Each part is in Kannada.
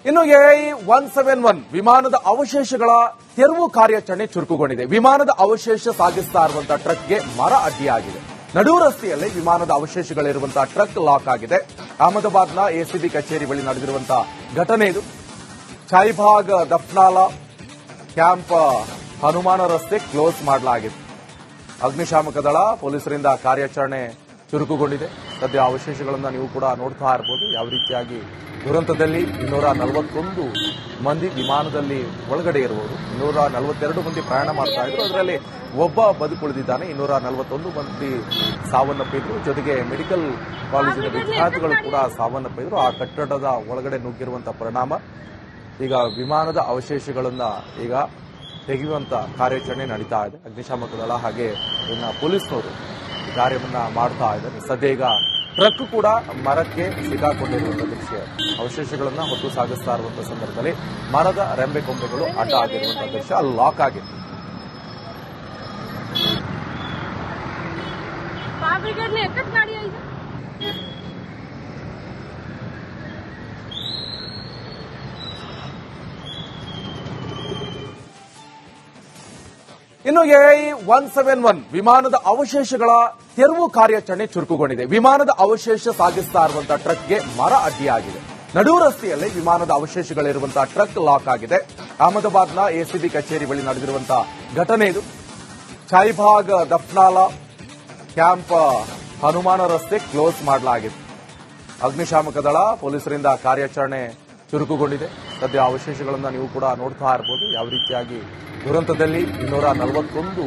ಇನ್ನು AI-171 ವಿಮಾನದ ಅವಶೇಷಗಳ ತೆರವು ಕಾರ್ಯಾಚರಣೆ ಚುರುಕುಗೊಂಡಿದೆ. ವಿಮಾನದ ಅವಶೇಷ ಸಾಗಿಸ್ತಾ ಇರುವಂತಹ ಟ್ರಕ್ಗೆ ಮರ ಅಡ್ಡಿಯಾಗಿದೆ. ನಡು ರಸ್ತೆಯಲ್ಲಿ ವಿಮಾನದ ಅವಶೇಷಗಳಿರುವಂತಹ ಟ್ರಕ್ ಲಾಕ್ ಆಗಿದೆ. ಅಹಮದಾಬಾದ್ನ ಎಸಿಬಿ ಕಚೇರಿ ಬಳಿ ನಡೆದಿರುವಂತಹ ಘಟನೆ ಇದು. ಚಾಯ್ಬಾಗ್ ದಫ್ನಾಲಾ ಕ್ಯಾಂಪ್ ಹನುಮಾನ ರಸ್ತೆ ಕ್ಲೋಸ್ ಮಾಡಲಾಗಿದೆ. ಅಗ್ನಿಶಾಮಕ ದಳ ಪೊಲೀಸರಿಂದ ಕಾರ್ಯಾಚರಣೆ ಚುರುಕುಗೊಂಡಿದೆ. ಸದ್ಯ ಅವಶೇಷಗಳನ್ನು ನೀವು ಕೂಡ ನೋಡ್ತಾ ಇರಬಹುದು. ಯಾವ ರೀತಿಯಾಗಿ ದುರಂತದಲ್ಲಿ 241 ಮಂದಿ ವಿಮಾನದಲ್ಲಿ ಒಳಗಡೆ ಇರುವುದು. 242 ಮಂದಿ ಪ್ರಯಾಣ ಮಾಡ್ತಾ ಇದ್ರು. ಅದರಲ್ಲಿ ಒಬ್ಬ ಬದುಕುಳಿದಿದ್ದಾನೆ. 241 ಮಂದಿ ಸಾವನ್ನಪ್ಪಿದ್ರು. ಜೊತೆಗೆ ಮೆಡಿಕಲ್ ಕಾಲೇಜಿನ ವಿದ್ಯಾರ್ಥಿಗಳು ಕೂಡ ಸಾವನ್ನಪ್ಪಿದ್ರು. ಆ ಕಟ್ಟಡದ ಒಳಗಡೆ ನುಗ್ಗಿರುವಂತಹ ಪರಿಣಾಮ ಈಗ ವಿಮಾನದ ಅವಶೇಷಗಳನ್ನ ಈಗ ತೆಗೆಯುವಂತ ಕಾರ್ಯಾಚರಣೆ ನಡೀತಾ ಇದೆ. ಅಗ್ನಿಶಾಮಕ ದಳ ಹಾಗೆ ಇನ್ನು ಪೊಲೀಸ್ನವರು ಕಾರ್ಯವನ್ನ ಮಾಡ್ತಾ ಇದ್ದಾರೆ. ಸದ್ಯ ಈಗ ಟ್ರಕ್ ಕೂಡ ಮರಕ್ಕೆ ಸಿಕ್ಕಾಕೊಂಡಿರುವಂತಹ ದೃಶ್ಯ. ಅವಶೇಷಗಳನ್ನ ಹೊತ್ತು ಸಾಗಿಸ್ತಾ ಇರುವಂತಹ ಸಂದರ್ಭದಲ್ಲಿ ಮರದ ರೆಂಬೆ ಕೊಂಬೆಗಳು ಅಡ್ಡ ಆಗಿರುವಂತಹ ದೃಶ್ಯ. ಅಲ್ಲಿ ಲಾಕ್ ಆಗಿದೆ. ಇನ್ನು AI-171 ವಿಮಾನದ ಅವಶೇಷಗಳ ತೆರವು ಕಾರ್ಯಾಚರಣೆ ಚುರುಕುಗೊಂಡಿದೆ. ವಿಮಾನದ ಅವಶೇಷ ಸಾಗಿಸ್ತಾ ಇರುವಂತಹ ಟ್ರಕ್ಗೆ ಮರ ಅಡ್ಡಿಯಾಗಿದೆ. ನಡು ರಸ್ತೆಯಲ್ಲಿ ವಿಮಾನದ ಅವಶೇಷಗಳಿರುವಂತಹ ಟ್ರಕ್ ಲಾಕ್ ಆಗಿದೆ. ಅಹಮದಾಬಾದ್ನ ಎಸಿಬಿ ಕಚೇರಿ ಬಳಿ ನಡೆದಿರುವಂತಹ ಘಟನೆ ಇದು. ಚಾಯ್ಬಾಗ್ ದಫ್ನಾಲಾ ಕ್ಯಾಂಪ್ ಹನುಮಾನ ರಸ್ತೆ ಕ್ಲೋಸ್ ಮಾಡಲಾಗಿದೆ. ಅಗ್ನಿಶಾಮಕ ದಳ ಪೊಲೀಸರಿಂದ ಕಾರ್ಯಾಚರಣೆ ಚುರುಕುಗೊಂಡಿದೆ. ಸದ್ಯ ಅವಶೇಷಗಳನ್ನು ನೀವು ಕೂಡ ನೋಡ್ತಾ ಇರಬಹುದು. ಯಾವ ರೀತಿಯಾಗಿ ದುರಂತದಲ್ಲಿ 241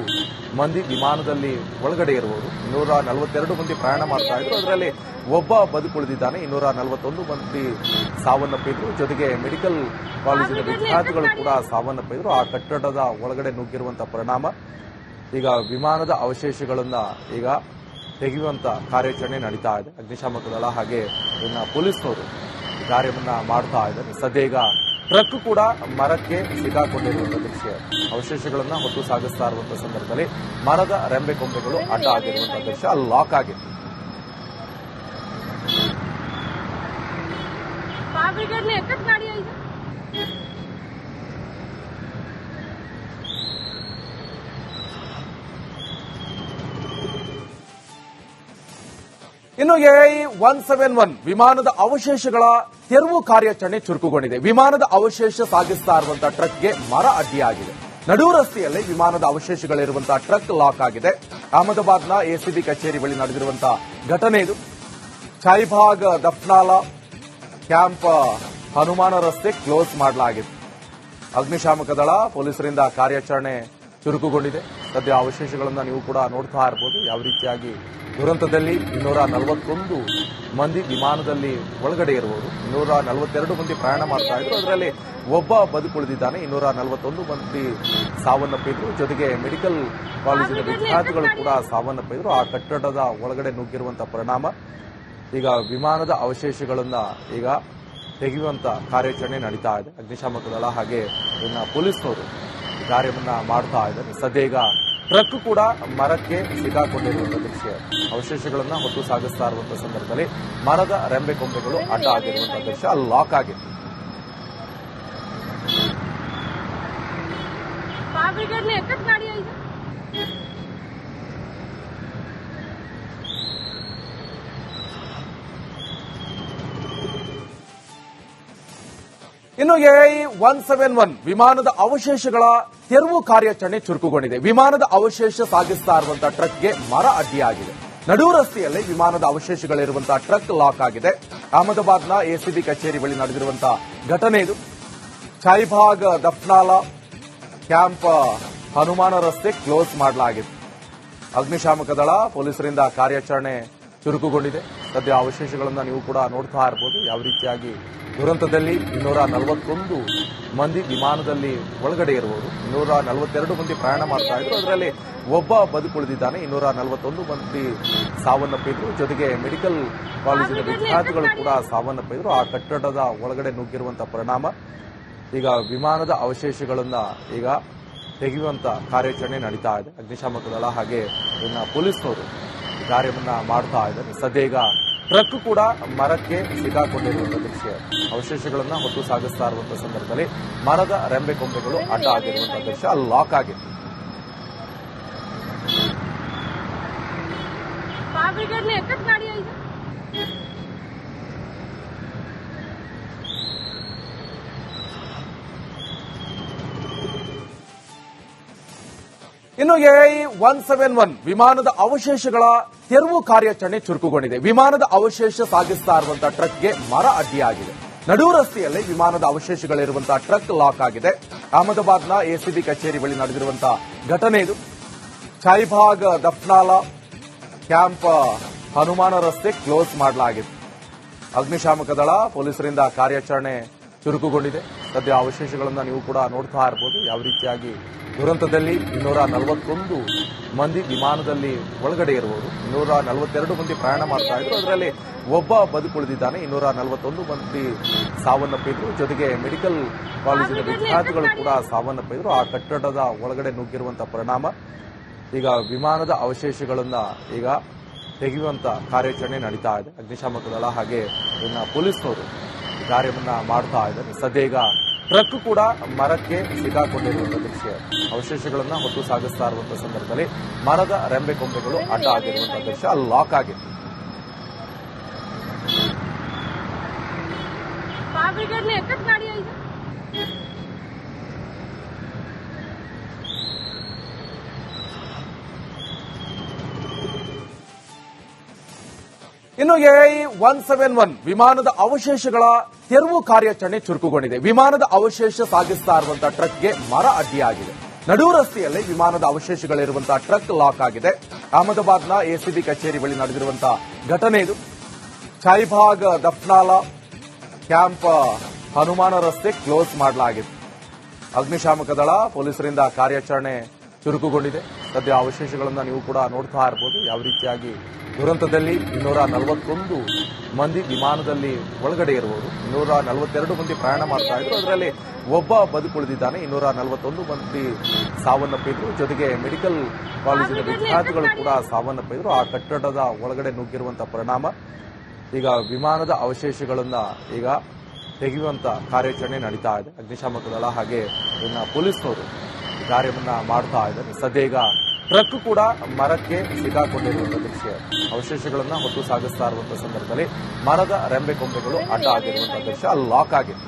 ಮಂದಿ ವಿಮಾನದಲ್ಲಿ ಒಳಗಡೆ ಇರುವುದು. 242 ಮಂದಿ ಪ್ರಯಾಣ ಮಾಡ್ತಾ ಇದ್ರು. ಅದರಲ್ಲಿ ಒಬ್ಬ ಬದುಕುಳಿದಿದ್ದಾನೆ. 241 ಮಂದಿ ಸಾವನ್ನಪ್ಪಿದ್ರು. ಜೊತೆಗೆ ಮೆಡಿಕಲ್ ಕಾಲೇಜಿನ ವಿದ್ಯಾರ್ಥಿಗಳು ಕೂಡ ಸಾವನ್ನಪ್ಪಿದ್ರು. ಆ ಕಟ್ಟಡದ ಒಳಗಡೆ ನುಗ್ಗಿರುವಂತಹ ಪರಿಣಾಮ ಈಗ ವಿಮಾನದ ಅವಶೇಷಗಳನ್ನ ಈಗ ತೆಗೆಯುವಂತ ಕಾರ್ಯಾಚರಣೆ ನಡೀತಾ ಇದೆ. ಅಗ್ನಿಶಾಮಕ ದಳ ಹಾಗೆ ಇನ್ನು ಪೊಲೀಸ್ನವರು ಕಾರ್ಯವನ್ನ ಮಾಡ್ತಾ ಇದ್ದಾರೆ. ಸದ್ಯ ಈಗ ಟ್ರಕ್ ಕೂಡ ಮರಕ್ಕೆ ಸಿಕ್ಕಾಕೊಂಡಿರುವಂತಹ ದೃಶ್ಯ. ಅವಶೇಷಗಳನ್ನ ಹೊತ್ತು ಸಾಗಿಸ್ತಾ ಇರುವಂತಹ ಸಂದರ್ಭದಲ್ಲಿ ಮರದ ರೆಂಬೆ ಕೊಂಬೆಗಳು ಅಡ್ಡ ಆಗಿರುವಂತಹ ದೃಶ್ಯ. ಅಲ್ಲಿ ಲಾಕ್ ಆಗಿದೆ. ಇನ್ನು AI-171 ವಿಮಾನದ ಅವಶೇಷಗಳ ತೆರವು ಕಾರ್ಯಾಚರಣೆ ಚುರುಕುಗೊಂಡಿದೆ. ವಿಮಾನದ ಅವಶೇಷ ಸಾಗಿಸ್ತಾ ಇರುವಂತಹ ಟ್ರಕ್ಗೆ ಮರ ಅಡ್ಡಿಯಾಗಿದೆ. ನಡು ರಸ್ತೆಯಲ್ಲಿ ವಿಮಾನದ ಅವಶೇಷಗಳಿರುವಂತಹ ಟ್ರಕ್ ಲಾಕ್ ಆಗಿದೆ. ಅಹಮದಾಬಾದ್ನ ಎಸಿಬಿ ಕಚೇರಿ ಬಳಿ ನಡೆದಿರುವಂತಹ ಘಟನೆ ಇದು. ಚಾಯ್ಬಾಗ್ ದಫ್ನಾಲಾ ಕ್ಯಾಂಪ್ ಹನುಮಾನ ರಸ್ತೆ ಕ್ಲೋಸ್ ಮಾಡಲಾಗಿದೆ. ಅಗ್ನಿಶಾಮಕ ದಳ ಪೊಲೀಸರಿಂದ ಕಾರ್ಯಾಚರಣೆ ಚುರುಕುಗೊಂಡಿದೆ. ಸದ್ಯ ಅವಶೇಷಗಳನ್ನು ನೀವು ಕೂಡ ನೋಡ್ತಾ ಇರಬಹುದು. ಯಾವ ರೀತಿಯಾಗಿ ದುರಂತದಲ್ಲಿ 241 ಮಂದಿ ವಿಮಾನದಲ್ಲಿ ಒಳಗಡೆ ಇರುವುದು. 242 ಮಂದಿ ಪ್ರಯಾಣ ಮಾಡ್ತಾ ಇದ್ರು. ಅದರಲ್ಲಿ ಒಬ್ಬ ಬದುಕುಳಿದಿದ್ದಾನೆ. 241 ಮಂದಿ ಸಾವನ್ನಪ್ಪಿದ್ರು. ಜೊತೆಗೆ ಮೆಡಿಕಲ್ ಕಾಲೇಜಿನ ವಿದ್ಯಾರ್ಥಿಗಳು ಕೂಡ ಸಾವನ್ನಪ್ಪಿದ್ರು. ಆ ಕಟ್ಟಡದ ಒಳಗಡೆ ನುಗ್ಗಿರುವಂತಹ ಪರಿಣಾಮ ಈಗ ವಿಮಾನದ ಅವಶೇಷಗಳನ್ನ ಈಗ ತೆಗೆಯುವಂತ ಕಾರ್ಯಾಚರಣೆ ನಡೀತಾ ಇದೆ. ಅಗ್ನಿಶಾಮಕ ದಳ ಹಾಗೆ ಇನ್ನು ಪೊಲೀಸ್ನವರು ಕಾರ್ಯವನ್ನ ಮಾಡ್ತಾ ಇದ್ದಾರೆ. ಸದ್ಯ ಈಗ ಟ್ರಕ್ ಕೂಡ ಮರಕ್ಕೆ ಸಿಕ್ಕಾಕೊಂಡಿರುವಂತಹ ದೃಶ್ಯ. ಅವಶೇಷಗಳನ್ನ ಹೊತ್ತು ಸಾಗಿಸ್ತಾ ಇರುವಂತಹ ಸಂದರ್ಭದಲ್ಲಿ ಮರದ ರೆಂಬೆ ಕೊಂಬೆಗಳು ಅಡ್ಡ ಆಗಿರುವಂತಹ ದೃಶ್ಯ. ಅಲ್ಲಿ ಲಾಕ್ ಆಗಿದೆ. ಇನ್ನು AI-171 ವಿಮಾನದ ಅವಶೇಷಗಳ ತೆರವು ಕಾರ್ಯಾಚರಣೆ ಚುರುಕುಗೊಂಡಿದೆ. ವಿಮಾನದ ಅವಶೇಷ ಸಾಗಿಸ್ತಾ ಇರುವಂತಹ ಟ್ರಕ್ಗೆ ಮರ ಅಡ್ಡಿಯಾಗಿದೆ. ನಡು ರಸ್ತೆಯಲ್ಲಿ ವಿಮಾನದ ಅವಶೇಷಗಳಿರುವಂತಹ ಟ್ರಕ್ ಲಾಕ್ ಆಗಿದೆ. ಅಹಮದಾಬಾದ್ನ ಎಸಿಬಿ ಕಚೇರಿ ಬಳಿ ನಡೆದಿರುವಂತಹ ಘಟನೆ ಇದು. ಚಾಯ್ಬಾಗ್ ದಫ್ನಾಲಾ ಕ್ಯಾಂಪ್ ಹನುಮಾನ ರಸ್ತೆ ಕ್ಲೋಸ್ ಮಾಡಲಾಗಿದೆ. ಅಗ್ನಿಶಾಮಕ ದಳ ಪೊಲೀಸರಿಂದ ಕಾರ್ಯಾಚರಣೆ ಚುರುಕುಗೊಂಡಿದೆ. ಸದ್ಯ ಅವಶೇಷಗಳನ್ನ ನೀವು ಕೂಡ ನೋಡ್ತಾ ಇರಬಹುದು. ಯಾವ ರೀತಿಯಾಗಿ ದುರಂತದಲ್ಲಿ 241 ಮಂದಿ ವಿಮಾನದಲ್ಲಿ ಒಳಗಡೆ ಇರುವುದು. 242 ಮಂದಿ ಪ್ರಯಾಣ ಮಾಡ್ತಾ ಇದ್ರು. ಅದರಲ್ಲಿ ಒಬ್ಬ ಬದುಕುಳಿದಿದ್ದಾನೆ. 241 ಮಂದಿ ಸಾವನ್ನಪ್ಪಿದ್ರು. ಜೊತೆಗೆ ಮೆಡಿಕಲ್ ಕಾಲೇಜಿನ ವಿದ್ಯಾರ್ಥಿಗಳು ಕೂಡ ಸಾವನ್ನಪ್ಪಿದ್ರು. ಆ ಕಟ್ಟಡದ ಒಳಗಡೆ ನುಗ್ಗಿರುವಂತಹ ಪರಿಣಾಮ ಈಗ ವಿಮಾನದ ಅವಶೇಷಗಳನ್ನ ಈಗ ತೆಗೆಯುವಂತ ಕಾರ್ಯಾಚರಣೆ ನಡೀತಾ ಇದೆ. ಅಗ್ನಿಶಾಮಕ ದಳ ಹಾಗೆ ಇನ್ನು ಪೊಲೀಸ್ನವರು ಕಾರ್ಯವನ್ನ ಮಾಡ್ತಾ ಇದ್ದಾರೆ. ಸದ್ಯ ಈಗ ಟ್ರಕ್ ಕೂಡ ಮರಕ್ಕೆ ಸಿಕ್ಕಾಕೊಂಡಿರುವಂತಹ ದೃಶ್ಯ. ಅವಶೇಷಗಳನ್ನ ಹೊತ್ತು ಸಾಗಿಸ್ತಾ ಇರುವಂತಹ ಸಂದರ್ಭದಲ್ಲಿ ಮರದ ರೆಂಬೆ ಕೊಂಬೆಗಳು ಅಡ್ಡ ಆಗಿರುವಂತಹ ದೃಶ್ಯ. ಅಲ್ಲಿ ಲಾಕ್ ಆಗಿತ್ತು. ಇನ್ನು AI-171 ವಿಮಾನದ ಅವಶೇಷಗಳ ತೆರವು ಕಾರ್ಯಾಚರಣೆ ಚುರುಕುಗೊಂಡಿದೆ. ವಿಮಾನದ ಅವಶೇಷ ಸಾಗಿಸ್ತಾ ಇರುವಂತಹ ಟ್ರಕ್ಗೆ ಮರ ಅಡ್ಡಿಯಾಗಿದೆ. ನಡು ರಸ್ತೆಯಲ್ಲಿ ವಿಮಾನದ ಅವಶೇಷಗಳಿರುವಂತಹ ಟ್ರಕ್ ಲಾಕ್ ಆಗಿದೆ. ಅಹಮದಾಬಾದ್ನ ಎಸಿಬಿ ಕಚೇರಿ ಬಳಿ ನಡೆದಿರುವಂತಹ ಘಟನೆ ಇದು. ಚಾಯಿಬಾಗ್ ದಫ್ನಾಲಾ ಕ್ಯಾಂಪ್ ಹನುಮಾನ ರಸ್ತೆ ಕ್ಲೋಸ್ ಮಾಡಲಾಗಿದೆ. ಅಗ್ನಿಶಾಮಕ ದಳ ಪೊಲೀಸರಿಂದ ಕಾರ್ಯಾಚರಣೆ ಚುರುಕುಗೊಂಡಿದೆ. ಸದ್ಯ ಅವಶೇಷಗಳನ್ನ ನೀವು ಕೂಡ ನೋಡ್ತಾ ಇರಬಹುದು. ಯಾವ ರೀತಿಯಾಗಿ ದುರಂತದಲ್ಲಿ 241 ಮಂದಿ ವಿಮಾನದಲ್ಲಿ ಒಳಗಡೆ ಇರುವರು. 242 ಮಂದಿ ಪ್ರಯಾಣ ಮಾಡ್ತಾ ಇದ್ರು. ಅದರಲ್ಲಿ ಒಬ್ಬ ಬದುಕುಳಿದಿದ್ದಾನೆ. 241 ಮಂದಿ ಸಾವನ್ನಪ್ಪಿದ್ರು. ಜೊತೆಗೆ ಮೆಡಿಕಲ್ ಕಾಲೇಜಿನ ವಿದ್ಯಾರ್ಥಿಗಳು ಕೂಡ ಸಾವನ್ನಪ್ಪಿದ್ರು. ಆ ಕಟ್ಟಡದ ಒಳಗಡೆ ನುಗ್ಗಿರುವಂತಹ ಪರಿಣಾಮ ಈಗ ವಿಮಾನದ ಅವಶೇಷಗಳನ್ನ ಈಗ ತೆಗೆಯುವಂತ ಕಾರ್ಯಾಚರಣೆ ನಡೀತಾ ಇದೆ. ಅಗ್ನಿಶಾಮಕ ದಳ ಹಾಗೆ ಇನ್ನು ಪೊಲೀಸ್ನವರು ಕಾರ್ಯವನ್ನ ಮಾಡ್ತಾ ಇದ್ದಾರೆ. ಸದ್ಯ ಈಗ ಟ್ರಕ್ ಕೂಡ ಮರಕ್ಕೆ ಸಿಕ್ಕಾಕೊಂಡಿರುವಂತಹ ದೃಶ್ಯ. ಅವಶೇಷಗಳನ್ನ ಹೊತ್ತು ಸಾಗಿಸ್ತಾ ಇರುವಂತಹ ಸಂದರ್ಭದಲ್ಲಿ ಮರದ ರೆಂಬೆ ಕೊಂಬೆಗಳು ಅಡ್ಡ ಆಗಿರುವಂತಹ ದೃಶ್ಯ. ಅಲ್ಲಿ ಲಾಕ್ ಆಗಿತ್ತು. ಇನ್ನು AI-171 ವಿಮಾನದ ಅವಶೇಷಗಳ ತೆರವು ಕಾರ್ಯಾಚರಣೆ ಚುರುಕುಗೊಂಡಿದೆ. ವಿಮಾನದ ಅವಶೇಷ ಸಾಗಿಸ್ತಾ ಇರುವಂತಹ ಟ್ರಕ್ಗೆ ಮರ ಅಡ್ಡಿಯಾಗಿದೆ. ನಡು ರಸ್ತೆಯಲ್ಲಿ ವಿಮಾನದ ಅವಶೇಷಗಳಿರುವಂತಹ ಟ್ರಕ್ ಲಾಕ್ ಆಗಿದೆ. ಅಹಮದಾಬಾದ್ನ ಎಸಿಬಿ ಕಚೇರಿ ಬಳಿ ನಡೆದಿರುವಂತಹ ಘಟನೆ ಇದು. ಚಾಯಿಬಾಗ್ ದಫ್ನಾಲಾ ಕ್ಯಾಂಪ್ ಹನುಮಾನ ರಸ್ತೆ ಕ್ಲೋಸ್ ಮಾಡಲಾಗಿದೆ. ಅಗ್ನಿಶಾಮಕ ದಳ ಪೊಲೀಸರಿಂದ ಕಾರ್ಯಾಚರಣೆ ಚುರುಕುಗೊಂಡಿದೆ. ಸದ್ಯ ಅವಶೇಷಗಳನ್ನ ನೀವು ಕೂಡ ನೋಡ್ತಾ ಇರಬಹುದು. ಯಾವ ರೀತಿಯಾಗಿ ದುರಂತದಲ್ಲಿ 241 ಮಂದಿ ವಿಮಾನದಲ್ಲಿ ಒಳಗಡೆ ಇರುವರು. 242 ಮಂದಿ ಪ್ರಯಾಣ ಮಾಡ್ತಾ ಇದ್ರು. ಅದರಲ್ಲಿ ಒಬ್ಬ ಬದುಕುಳಿದಿದ್ದಾನೆ. 241 ಮಂದಿ ಸಾವನ್ನಪ್ಪಿದ್ರು. ಜೊತೆಗೆ ಮೆಡಿಕಲ್ ಕಾಲೇಜಿನ ವಿದ್ಯಾರ್ಥಿಗಳು ಕೂಡ ಸಾವನ್ನಪ್ಪಿದ್ರು. ಆ ಕಟ್ಟಡದ ಒಳಗಡೆ ನುಗ್ಗಿರುವಂತಹ ಪರಿಣಾಮ ಈಗ ವಿಮಾನದ ಅವಶೇಷಗಳನ್ನ ಈಗ ತೆಗೆಯುವಂತ ಕಾರ್ಯಾಚರಣೆ ನಡೀತಾ ಇದೆ. ಅಗ್ನಿಶಾಮಕ ದಳ ಹಾಗೆ ಇನ್ನು ಪೊಲೀಸ್ನವರು ಕಾರ್ಯವನ್ನ ಮಾಡ್ತಾ ಇದ್ದಾರೆ. ಸದ್ಯ ಈಗ ಟ್ರಕ್ ಕೂಡ ಮರಕ್ಕೆ ಸಿಕ್ಕಾಕೊಂಡಿರುವಂತಹ ದೃಶ್ಯ. ಅವಶೇಷಗಳನ್ನ ಹೊತ್ತು ಸಾಗಿಸ್ತಾ ಇರುವಂತಹ ಸಂದರ್ಭದಲ್ಲಿ ಮರದ ರೆಂಬೆ ಕೊಂಬೆಗಳು ಅಡ್ಡ ಆಗಿರುವಂತಹ ದೃಶ್ಯ. ಅಲ್ಲಿ ಲಾಕ್ ಆಗಿತ್ತು.